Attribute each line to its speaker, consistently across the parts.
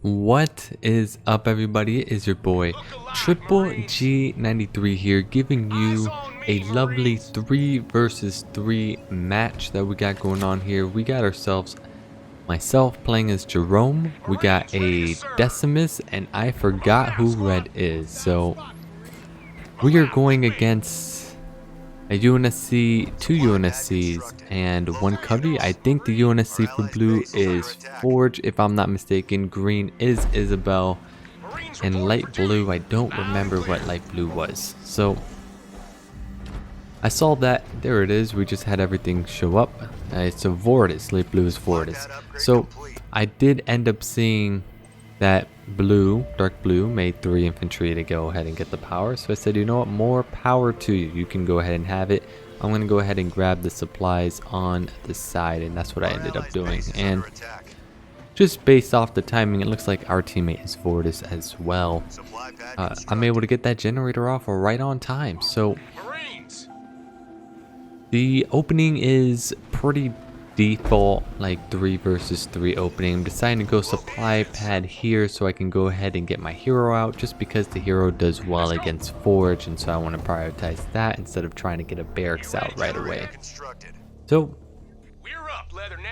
Speaker 1: What is up, everybody? It is your boy Triple G93 here, giving you a lovely 3 versus 3 match that we got going on here. We got ourselves myself playing as Jerome, we got a Decimus, and I forgot who red is. So we are going against a UNSC, 2 UNSCs, and 1 Covey. I think the UNSC for blue is Forge, if I'm not mistaken. Green is Isabel, and light blue, I don't remember what light blue was. So I saw that, there it is, we just had everything show up. It's a Vortis, light blue is Vortis. So I did end up seeing that blue, dark blue, made 3 infantry to go ahead and get the power. So I said, you know what, more power to you. You can go ahead and have it. I'm going to go ahead and grab the supplies on the side, and that's what I ended up doing. And just based off the timing, it looks like our teammate is Vortis as well. I'm able to get that generator off right on time. So the opening is pretty default, like 3 versus 3 opening. I'm deciding to go supply pad here so I can go ahead and get my hero out, just because the hero does well against Forge, and so I want to prioritize that instead of trying to get a barracks out right away. So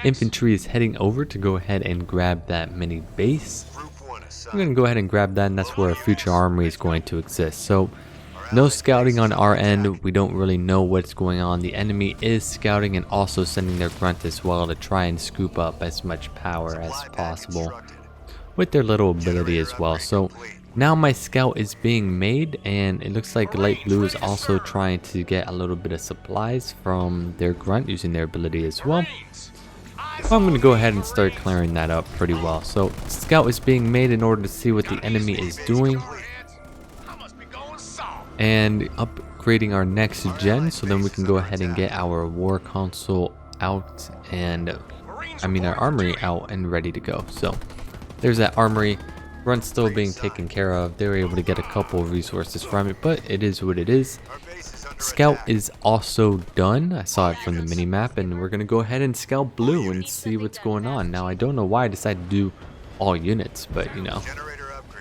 Speaker 1: infantry is heading over to go ahead and grab that mini base. I'm going to go ahead and grab that, and that's where our future armory is going to exist. So no scouting on our end. We don't really know what's going on. The enemy is scouting and also sending their grunt as well to try and scoop up as much power as possible with their little ability as well. So now my scout is being made, and it looks like light blue is also trying to get a little bit of supplies from their grunt using their ability as well. So I'm going to go ahead and start clearing that up pretty well. So scout is being made in order to see what the enemy is doing and upgrading our next gen, so then we can go ahead and get our war console out, and our armory out and ready to go. So there's that armory. Grunt's still being taken care of. They were able to get a couple of resources from it, but it is what it is. Scout is also done. I saw it from the mini map, and we're gonna go ahead and scout blue and see what's going on. Now I don't know why I decided to do all units, but you know,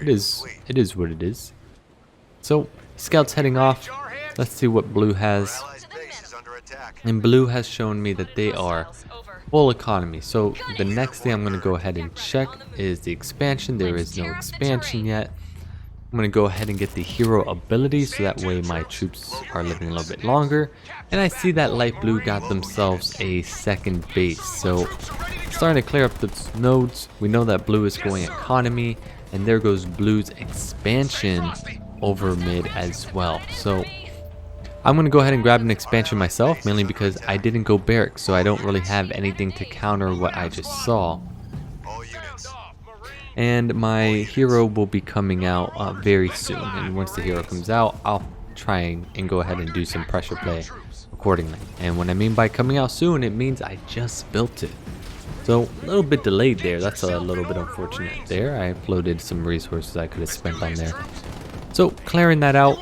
Speaker 1: it is what it is. So scout's heading off. Let's see what blue has. And blue has shown me that they are full economy. So the next thing I'm going to go ahead and check is the expansion. There is no expansion yet. I'm going to go ahead and get the hero ability, so that way my troops are living a little bit longer. And I see that light blue got themselves a second base. So starting to clear up the nodes. We know that blue is going economy, and there goes blue's expansion over mid as well. So I'm going to go ahead and grab an expansion myself, mainly because I didn't go barracks, so I don't really have anything to counter what I just saw. And my hero will be coming out very soon, and once the hero comes out, I'll try and go ahead and do some pressure play accordingly. And what I mean by coming out soon, it means I just built it. So a little bit delayed there. That's a little bit unfortunate there. I uploaded some resources I could have spent on there. So clearing that out,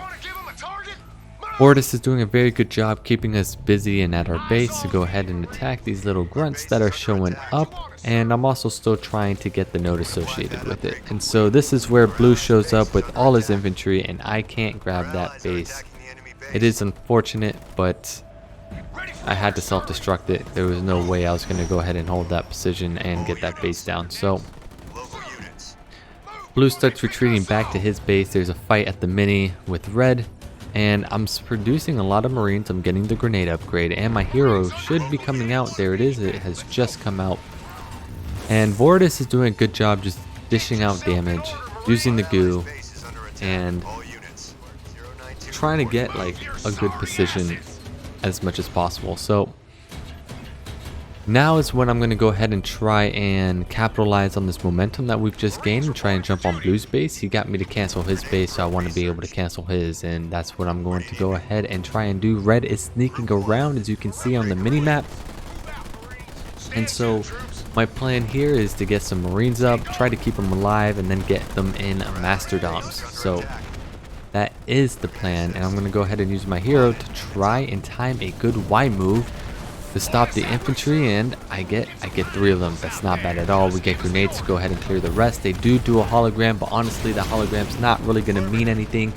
Speaker 1: Vortis is doing a very good job keeping us busy and at our base to go ahead and attack these little grunts that are showing up, and I'm also still trying to get the node associated with it. And so this is where blue shows up with all his infantry, and I can't grab that base. It is unfortunate, but I had to self-destruct it. There was no way I was going to go ahead and hold that position and get that base down. So blue starts retreating back to his base. There's a fight at the mini with red, and I'm producing a lot of marines. I'm getting the grenade upgrade, and my hero should be coming out. There it is. It has just come out. And Vortis is doing a good job just dishing out damage, using the goo, and trying to get like a good position as much as possible. So now is when I'm going to go ahead and try and capitalize on this momentum that we've just gained and try and jump on blue's base. He got me to cancel his base, so I want to be able to cancel his, and that's what I'm going to go ahead and try and do. Red is sneaking around, as you can see on the mini map, and so my plan here is to get some marines up, try to keep them alive, and then get them in masterdoms. So that is the plan, and I'm going to go ahead and use my hero to try and time a good Y move to stop the infantry, and I get 3 of them. That's not bad at all. We get grenades to go ahead and clear the rest. They do a hologram, but honestly the hologram's not really going to mean anything.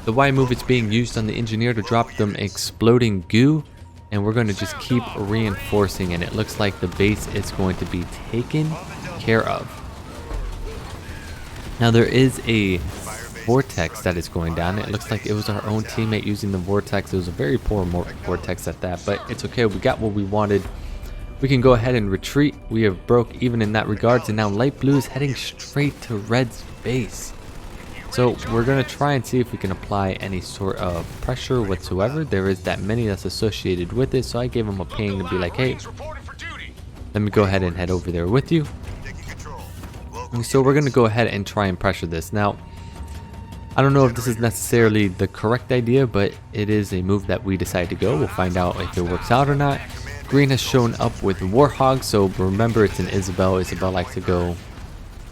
Speaker 1: The Y move is being used on the engineer to drop them exploding goo, and we're going to just keep reinforcing, and it looks like the base is going to be taken care of. Now there is a vortex that is going down. It looks like it was our own teammate using the vortex. It was a very poor vortex at that, but it's okay. We got what we wanted. We can go ahead and retreat. We have broke even in that regards, and now light blue is heading straight to red's base. So we're going to try and see if we can apply any sort of pressure whatsoever. There is that mini that's associated with it, so I gave him a ping to be like, hey, let me go ahead and head over there with you. And so we're going to go ahead and try and pressure this. Now, I don't know if this is necessarily the correct idea, but it is a move that we decide to go. We'll find out if it works out or not. Green has shown up with Warhog, so remember it's an Isabel. Isabel likes to go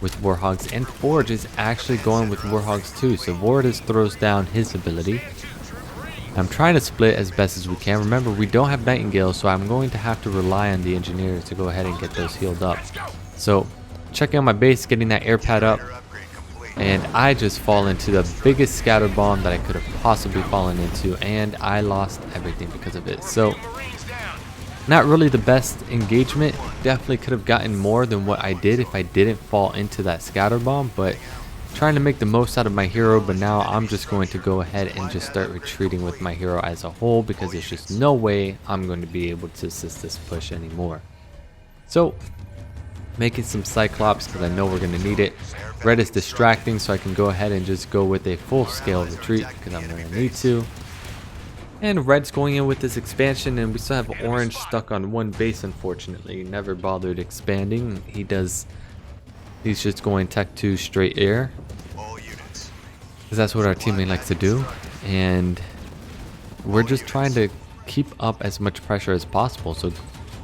Speaker 1: with Warhogs, and Forge is actually going with Warhogs too, so Vortis throws down his ability. I'm trying to split as best as we can. Remember, we don't have Nightingale, so I'm going to have to rely on the engineers to go ahead and get those healed up. So checking out my base, getting that air pad up, and I just fall into the biggest scatter bomb that I could have possibly fallen into, and I lost everything because of it. So not really the best engagement. Definitely could have gotten more than what I did if I didn't fall into that scatter bomb, but trying to make the most out of my hero. But now I'm just going to go ahead and just start retreating with my hero as a whole, because there's just no way I'm going to be able to assist this push anymore. So making some Cyclops because I know we're going to need it. Red is distracting, so I can go ahead and just go with a full scale retreat because I'm going to need to. And red's going in with this expansion, and we still have orange stuck on one base, unfortunately. He never bothered expanding. He's just going Tech 2 straight air, because that's what our teammate likes to do. And we're just trying to keep up as much pressure as possible. So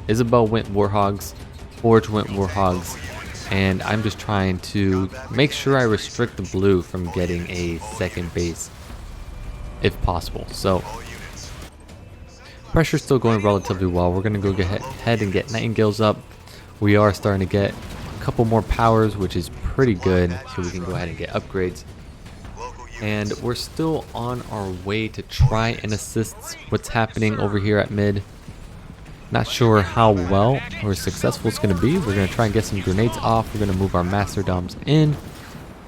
Speaker 1: Isabel went Warhogs, Forge went Warhogs, and I'm just trying to make sure I restrict the blue from getting a second base if possible. So pressure's still going relatively well. We're going to go ahead and get Nightingales up. We are starting to get a couple more powers, which is pretty good, so we can go ahead and get upgrades. And we're still on our way to try and assist what's happening over here at mid. Not sure how well or successful it's going to be. We're going to try and get some grenades off. We're going to move our Masterdoms in.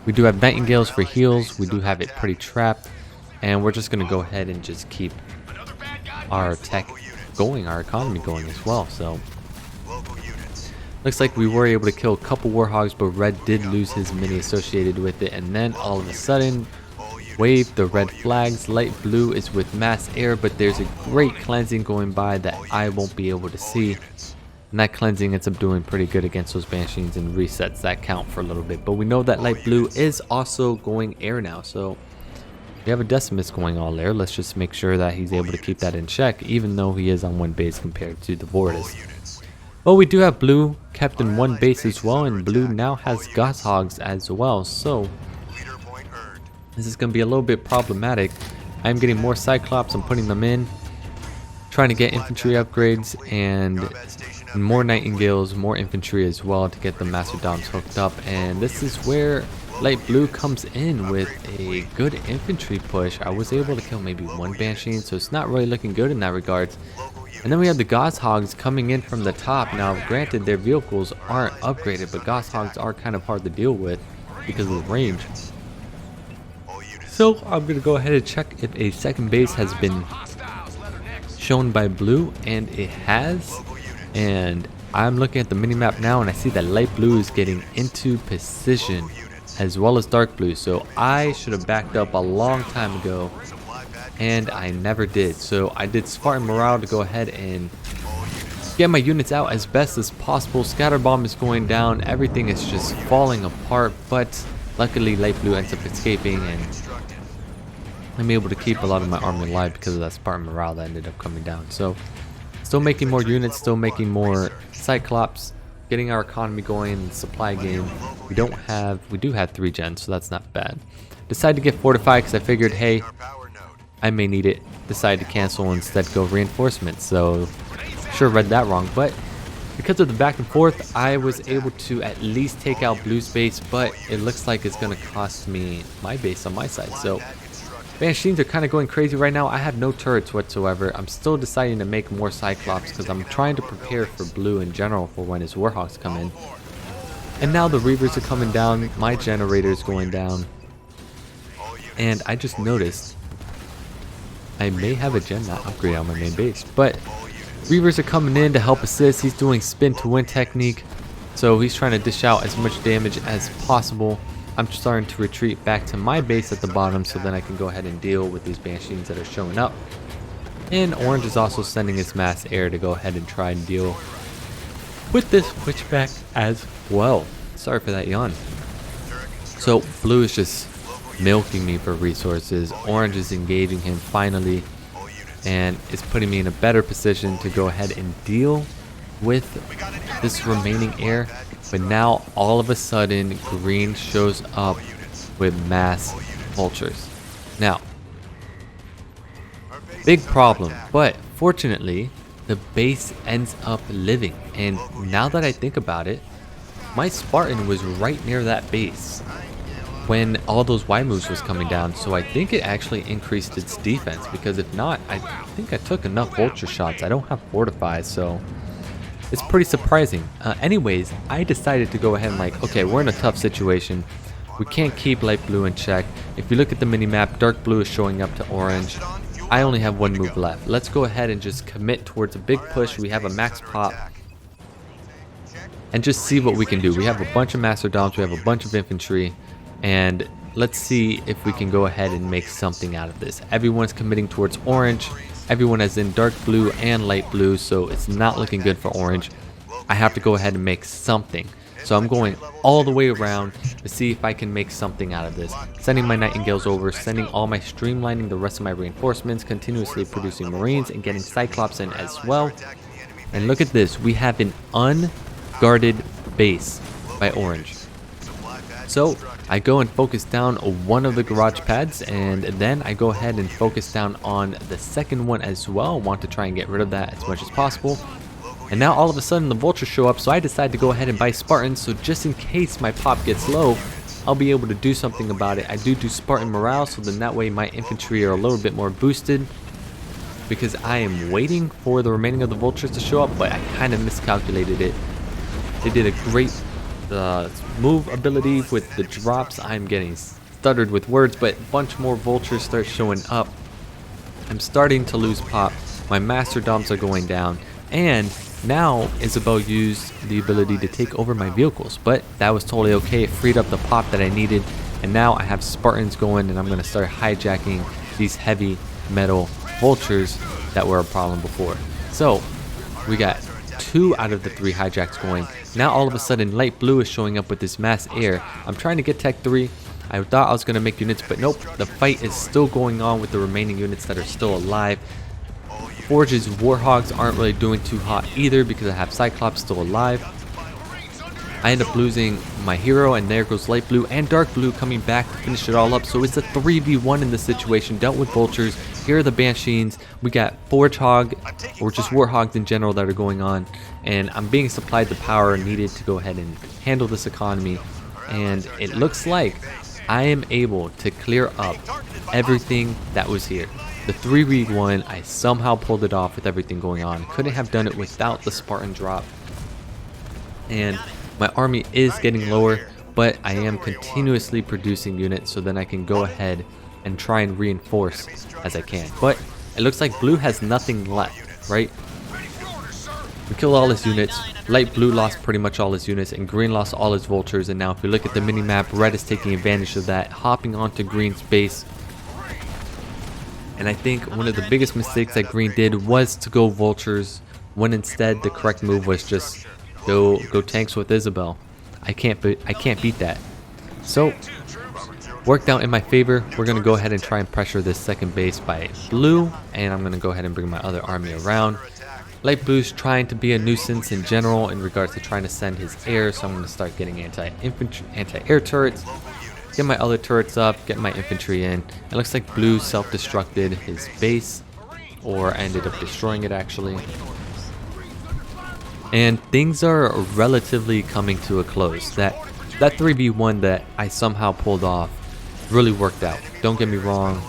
Speaker 1: We do have Nightingales for heals. We do have it pretty trapped. And we're just going to go ahead and just keep our tech going, our economy going as well. So looks like we were able to kill a couple Warhogs, but red did lose his mini associated with it. And then all of a sudden, wave the red flags. Light blue is with mass air, but there's a great cleansing going by that I won't be able to see. And that cleansing ends up doing pretty good against those Banshees and resets that count for a little bit. But we know that light blue is also going air now, so we have a Decimus going all air. Let's just make sure that he's able to keep that in check, even though he is on one base compared to the Vortis. Well, we do have blue kept in one base as well, and blue now has Goshawks as well, so this is going to be a little bit problematic. I'm getting more Cyclops, I'm putting them in, trying to get infantry upgrades, and more Nightingales, more infantry as well to get the Masterdoms hooked up. And this is where light blue comes in with a good infantry push. I was able to kill maybe one Banshee, so it's not really looking good in that regard. And then we have the Goshawks coming in from the top. Now granted, their vehicles aren't upgraded, but Goshawks are kind of hard to deal with because of the range. So I'm going to go ahead and check if a second base has been shown by blue, and it has. And I'm looking at the minimap now, and I see that light blue is getting into position as well as dark blue. So I should have backed up a long time ago, and I never did. So I did Spartan Morale to go ahead and get my units out as best as possible. Scatter bomb is going down, everything is just falling apart, but luckily light blue ends up escaping, and I'm able to keep a lot of my army alive because of that Spartan Morale that ended up coming down. So still making more units, still making more Cyclops, getting our economy going in the supply game. We do have 3 gens, so that's not bad. Decided to get fortified because I figured, hey, I may need it. Decided to cancel and instead go reinforcements. So sure read that wrong, but because of the back and forth, I was able to at least take out Blue's base, but it looks like it's going to cost me my base on my side. So Banshees are kind of going crazy right now. I have no turrets whatsoever. I'm still deciding to make more Cyclops because I'm trying to prepare for Blue in general for when his Warhawks come in. And now the Reavers are coming down, my generator is going down. And I just noticed I may have a gen not upgrade on my main base, but Reavers are coming in to help assist. He's doing spin to win technique, so he's trying to dish out as much damage as possible. I'm starting to retreat back to my base at the bottom so then I can go ahead and deal with these Banshees that are showing up. And Orange is also sending his mass air to go ahead and try and deal with this switchback as well. Sorry for that yawn. So Blue is just milking me for resources. Orange is engaging him finally, and it's putting me in a better position to go ahead and deal with this remaining air. But now all of a sudden green shows up with mass vultures. Now, big problem, but fortunately the base ends up living. And now that I think about it, my Spartan was right near that base when all those Y moves was coming down, so I think it actually increased its defense, because if not, I think I took enough vulture shots. I don't have fortify, so it's pretty surprising. Anyways, I decided to go ahead and like, okay, we're in a tough situation. We can't keep light blue in check. If you look at the mini map, dark blue is showing up to orange. I only have one move left. Let's go ahead and just commit towards a big push. We have a max pop and just see what we can do. We have a bunch of Masterdoms, we have a bunch of infantry, and let's see if we can go ahead and make something out of this. Everyone's committing towards orange. Everyone is in dark blue and light blue, so it's not looking good for orange. I have to go ahead and make something. So I'm going all the way around to see if I can make something out of this. Sending my Nightingales over, sending all my streamlining the rest of my reinforcements, continuously producing Marines, and getting Cyclops in as well. And look at this, we have an unguarded base by orange. So I go and focus down one of the garage pads, and then I go ahead and focus down on the second one as well. Want to try and get rid of that as much as possible. And now all of a sudden the vultures show up, so I decide to go ahead and buy Spartans, so just in case my pop gets low, I'll be able to do something about it. I do Spartan morale, so then that way my infantry are a little bit more boosted, because I am waiting for the remaining of the vultures to show up, but I kind of miscalculated it. They did a great move ability with the drops. I'm getting stuttered with words, but a bunch more vultures start showing up. I'm starting to lose pop. My Masterdoms are going down, and now Isabel used the ability to take over my vehicles, but that was totally okay. It freed up the pop that I needed, and now I have Spartans going, and I'm going to start hijacking these heavy metal vultures that were a problem before. So we got 2 out of the 3 hijacks going. Now all of a sudden light blue is showing up with this mass air. I'm trying to get tech 3. I thought I was going to make units, but nope, the fight is still going on with the remaining units that are still alive. Forge's Warhogs aren't really doing too hot either, because I have Cyclops still alive. I end up losing my hero, and there goes light blue and dark blue coming back to finish it all up. So it's a 3v1 in this situation, dealt with vultures. Here are the Banshees. We got Forge Hog, or just Warhogs in general, that are going on, and I'm being supplied the power needed to go ahead and handle this economy. And it looks like I am able to clear up everything that was here. The 3v1, I somehow pulled it off with everything going on. Couldn't have done it without the Spartan drop. And my army is getting lower, but I am continuously producing units, so then I can go ahead and try and reinforce as I can. But it looks like blue has nothing left, right? We killed all his units. Light blue lost pretty much all his units, and green lost all his vultures. And now if you look at the mini map, red is taking advantage of that, hopping onto green's base. And I think one of the biggest mistakes that green did was to go vultures, when instead the correct move was just go tanks with Isabel. I can't beat that. So worked out in my favor. We're gonna go ahead and try and pressure this second base by blue, and I'm gonna go ahead and bring my other army around. Light blue's trying to be a nuisance in general in regards to trying to send his air, so I'm gonna start getting anti-air turrets. Get my other turrets up, get my infantry in. It looks like blue self-destructed his base, or ended up destroying it actually. And things are relatively coming to a close. That 3v1 that I somehow pulled off really worked out. Don't get me wrong.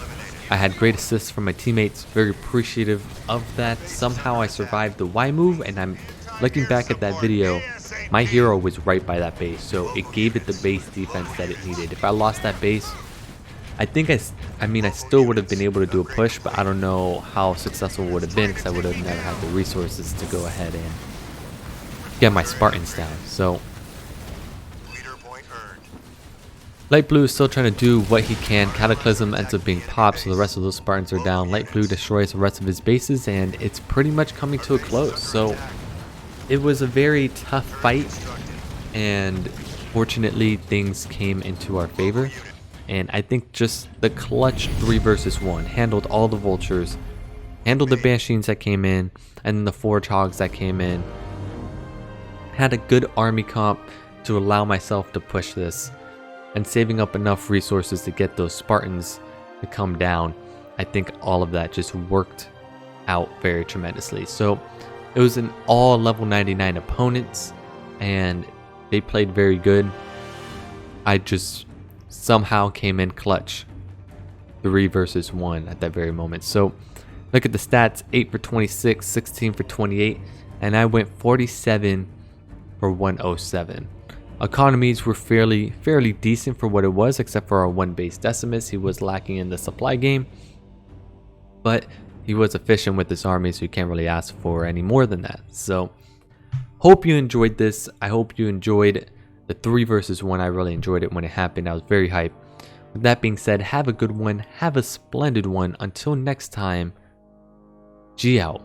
Speaker 1: I had great assists from my teammates. Very appreciative of that. Somehow I survived the Y move, and I'm looking back at that video. My hero was right by that base, so it gave it the base defense that it needed. If I lost that base, I think I mean I still would have been able to do a push, but I don't know how successful it would have been because I would have never had the resources to go ahead and get my Spartans down. So Light Blue is still trying to do what he can. Cataclysm ends up being popped, so the rest of those Spartans are down. Light Blue destroys the rest of his bases, and it's pretty much coming to a close. So it was a very tough fight, and fortunately things came into our favor. And I think just the clutch 3 versus 1 handled all the vultures, handled the Banshees that came in, and then the Forge Hogs that came in. Had a good army comp to allow myself to push this, and saving up enough resources to get those Spartans to come down. I think all of that just worked out very tremendously. So it was an all level 99 opponents, and they played very good. I just somehow came in clutch 3 versus 1 at that very moment. So look at the stats: 8 for 26, 16 for 28, and I went 47 for 107. Economies were fairly decent for what it was, except for our 1 base Decimus. He was lacking in the supply game, but he was efficient with his army, so you can't really ask for any more than that. So hope you enjoyed this. I hope you enjoyed the 3 versus 1. I really enjoyed it when it happened. I was very hyped. With that being said, have a good one. Have a splendid one. Until next time, G out.